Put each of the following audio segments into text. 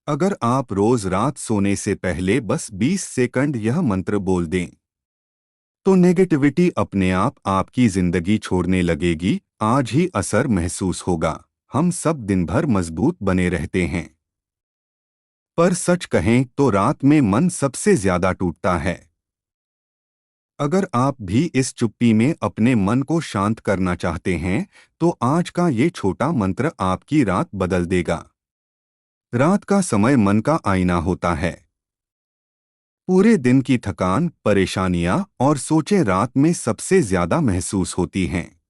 अगर आप रोज रात सोने से पहले बस 20 सेकंड यह मंत्र बोल दें तो नेगेटिविटी अपने आप आपकी जिंदगी छोड़ने लगेगी। आज ही असर महसूस होगा। हम सब दिन भर मजबूत बने रहते हैं, पर सच कहें तो रात में मन सबसे ज्यादा टूटता है। अगर आप भी इस चुप्पी में अपने मन को शांत करना चाहते हैं तो आज का ये छोटा मंत्र आपकी रात बदल देगा। रात का समय मन का आईना होता है। पूरे दिन की थकान, परेशानियां और सोचें रात में सबसे ज्यादा महसूस होती हैं।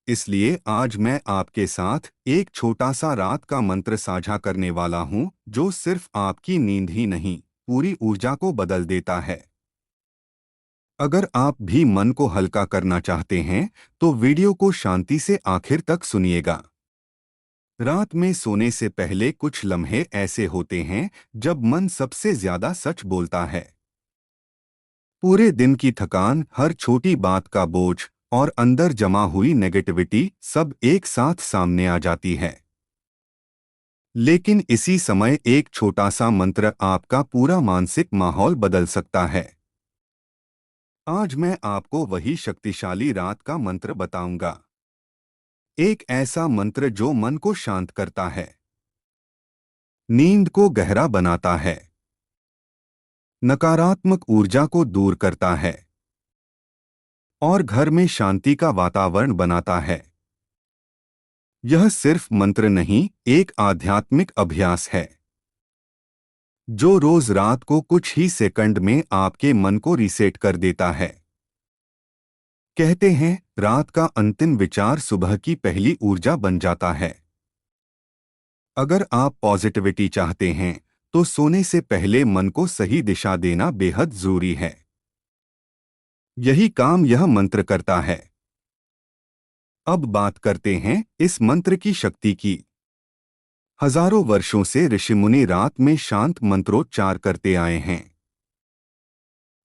इसलिए आज मैं आपके साथ एक छोटा सा रात का मंत्र साझा करने वाला हूं जो सिर्फ आपकी नींद ही नहीं, पूरी ऊर्जा को बदल देता है। अगर आप भी मन को हल्का करना चाहते हैं तो वीडियो को शांति से आखिर तक सुनिएगा। रात में सोने से पहले कुछ लम्हे ऐसे होते हैं जब मन सबसे ज्यादा सच बोलता है। पूरे दिन की थकान, हर छोटी बात का बोझ और अंदर जमा हुई नेगेटिविटी सब एक साथ सामने आ जाती है। लेकिन इसी समय एक छोटा सा मंत्र आपका पूरा मानसिक माहौल बदल सकता है। आज मैं आपको वही शक्तिशाली रात का मंत्र बताऊंगा। एक ऐसा मंत्र जो मन को शांत करता है, नींद को गहरा बनाता है, नकारात्मक ऊर्जा को दूर करता है और घर में शांति का वातावरण बनाता है। यह सिर्फ मंत्र नहीं, एक आध्यात्मिक अभ्यास है जो रोज रात को कुछ ही सेकंड में आपके मन को रीसेट कर देता है। कहते हैं, रात का अंतिम विचार सुबह की पहली ऊर्जा बन जाता है। अगर आप पॉजिटिविटी चाहते हैं तो सोने से पहले मन को सही दिशा देना बेहद जरूरी है। यही काम यह मंत्र करता है। अब बात करते हैं इस मंत्र की शक्ति की। हजारों वर्षों से ऋषिमुनि रात में शांत मंत्रोच्चार करते आए हैं,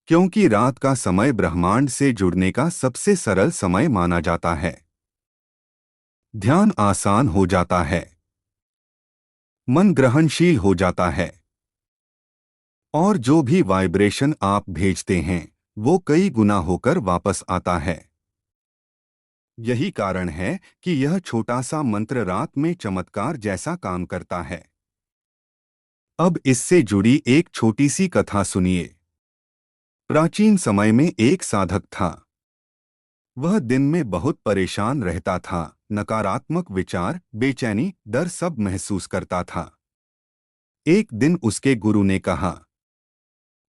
क्योंकि रात का समय ब्रह्मांड से जुड़ने का सबसे सरल समय माना जाता है। ध्यान आसान हो जाता है, मन ग्रहणशील हो जाता है और जो भी वाइब्रेशन आप भेजते हैं वो कई गुना होकर वापस आता है। यही कारण है कि यह छोटा सा मंत्र रात में चमत्कार जैसा काम करता है। अब इससे जुड़ी एक छोटी सी कथा सुनिए। प्राचीन समय में एक साधक था। वह दिन में बहुत परेशान रहता था, नकारात्मक विचार, बेचैनी, डर सब महसूस करता था। एक दिन उसके गुरु ने कहा,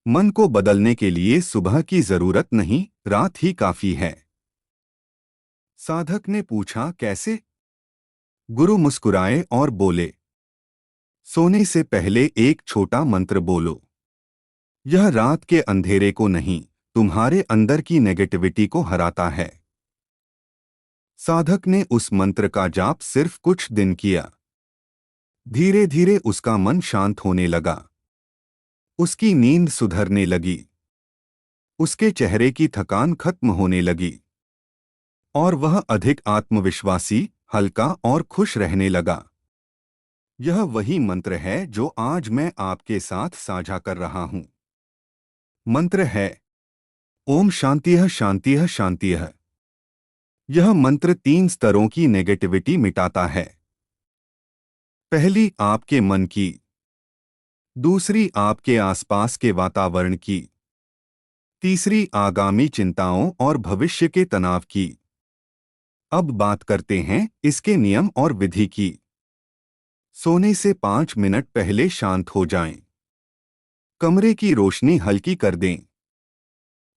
मन को बदलने के लिए सुबह की जरूरत नहीं, रात ही काफी है। साधक ने पूछा, कैसे? गुरु मुस्कुराए और बोले, सोने से पहले एक छोटा मंत्र बोलो। यह रात के अंधेरे को नहीं, तुम्हारे अंदर की नेगेटिविटी को हराता है। साधक ने उस मंत्र का जाप सिर्फ कुछ दिन किया। धीरे धीरे उसका मन शांत होने लगा। उसकी नींद सुधरने लगी। उसके चेहरे की थकान खत्म होने लगी और वह अधिक आत्मविश्वासी, हल्का और खुश रहने लगा। यह वही मंत्र है जो आज मैं आपके साथ साझा कर रहा हूं। मंत्र है ओम शांतिः शांतिः शांतिः। यह मंत्र 3 स्तरों की नेगेटिविटी मिटाता है। पहली, आपके मन की। दूसरी, आपके आसपास के वातावरण की। तीसरी, आगामी चिंताओं और भविष्य के तनाव की। अब बात करते हैं इसके नियम और विधि की। सोने से 5 मिनट पहले शांत हो जाएं। कमरे की रोशनी हल्की कर दें।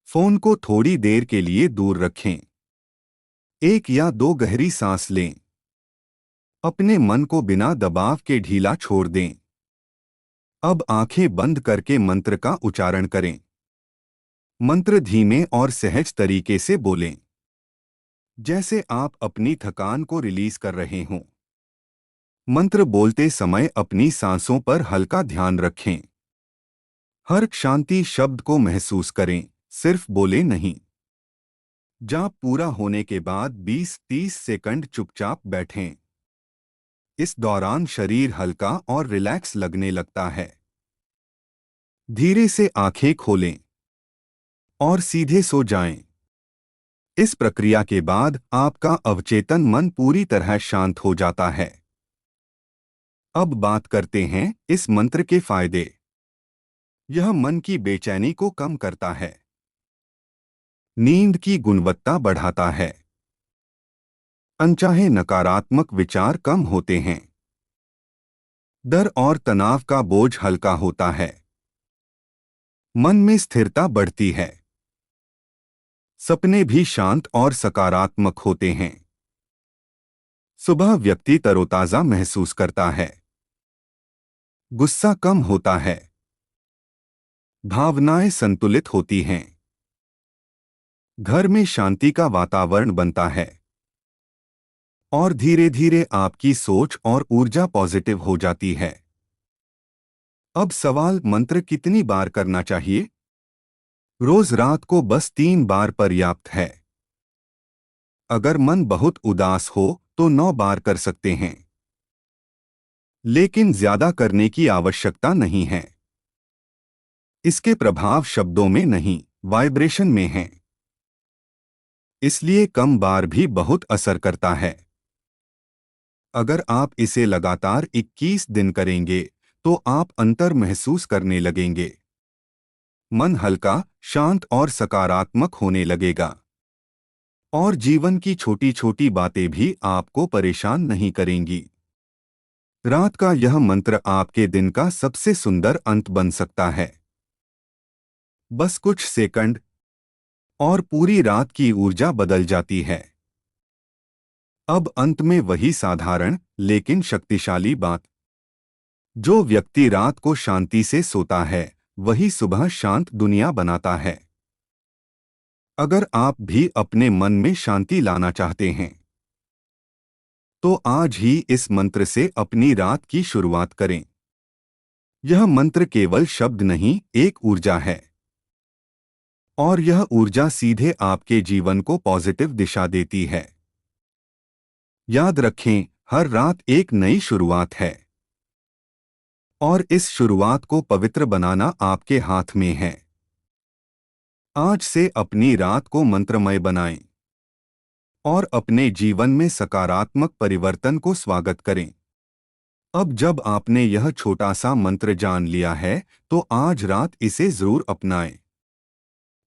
फोन को थोड़ी देर के लिए दूर रखें। 1 या 2 गहरी सांस लें। अपने मन को बिना दबाव के ढीला छोड़ दें। अब आंखें बंद करके मंत्र का उच्चारण करें। मंत्र धीमे और सहज तरीके से बोलें, जैसे आप अपनी थकान को रिलीज कर रहे हों। मंत्र बोलते समय अपनी सांसों पर हल्का ध्यान रखें। हर शांति शब्द को महसूस करें, सिर्फ बोले नहीं। जाप पूरा होने के बाद 20-30 सेकंड चुपचाप बैठें। इस दौरान शरीर हल्का और रिलैक्स लगने लगता है। धीरे से आंखें खोलें और सीधे सो जाएं। इस प्रक्रिया के बाद आपका अवचेतन मन पूरी तरह शांत हो जाता है। अब बात करते हैं इस मंत्र के फायदे। यह मन की बेचैनी को कम करता है, नींद की गुणवत्ता बढ़ाता है, अनचाहे नकारात्मक विचार कम होते हैं, डर और तनाव का बोझ हल्का होता है, मन में स्थिरता बढ़ती है, सपने भी शांत और सकारात्मक होते हैं, सुबह व्यक्ति तरोताजा महसूस करता है, गुस्सा कम होता है, भावनाएं संतुलित होती हैं, घर में शांति का वातावरण बनता है और धीरे धीरे आपकी सोच और ऊर्जा पॉजिटिव हो जाती है। अब सवाल, मंत्र कितनी बार करना चाहिए? रोज रात को बस 3 बार पर्याप्त है। अगर मन बहुत उदास हो तो 9 बार कर सकते हैं, लेकिन ज्यादा करने की आवश्यकता नहीं है। इसके प्रभाव शब्दों में नहीं, वाइब्रेशन में हैं। इसलिए कम बार भी बहुत असर करता है। अगर आप इसे लगातार 21 दिन करेंगे तो आप अंतर महसूस करने लगेंगे। मन हल्का, शांत और सकारात्मक होने लगेगा और जीवन की छोटी छोटी बातें भी आपको परेशान नहीं करेंगी। रात का यह मंत्र आपके दिन का सबसे सुंदर अंत बन सकता है। बस कुछ सेकंड और पूरी रात की ऊर्जा बदल जाती है। अब अंत में वही साधारण लेकिन शक्तिशाली बात, जो व्यक्ति रात को शांति से सोता है वही सुबह शांत दुनिया बनाता है। अगर आप भी अपने मन में शांति लाना चाहते हैं तो आज ही इस मंत्र से अपनी रात की शुरुआत करें। यह मंत्र केवल शब्द नहीं, एक ऊर्जा है और यह ऊर्जा सीधे आपके जीवन को पॉजिटिव दिशा देती है। याद रखें, हर रात एक नई शुरुआत है और इस शुरुआत को पवित्र बनाना आपके हाथ में है। आज से अपनी रात को मंत्रमय बनाएं और अपने जीवन में सकारात्मक परिवर्तन को स्वागत करें। अब जब आपने यह छोटा सा मंत्र जान लिया है तो आज रात इसे जरूर अपनाएं।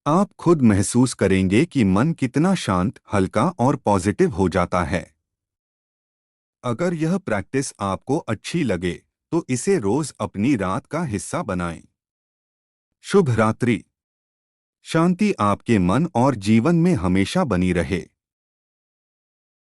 आप खुद महसूस करेंगे कि मन कितना शांत, हल्का और पॉजिटिव हो जाता है। अगर यह प्रैक्टिस आपको अच्छी लगे तो इसे रोज अपनी रात का हिस्सा बनाएं। शुभ रात्रि। शांति आपके मन और जीवन में हमेशा बनी रहे।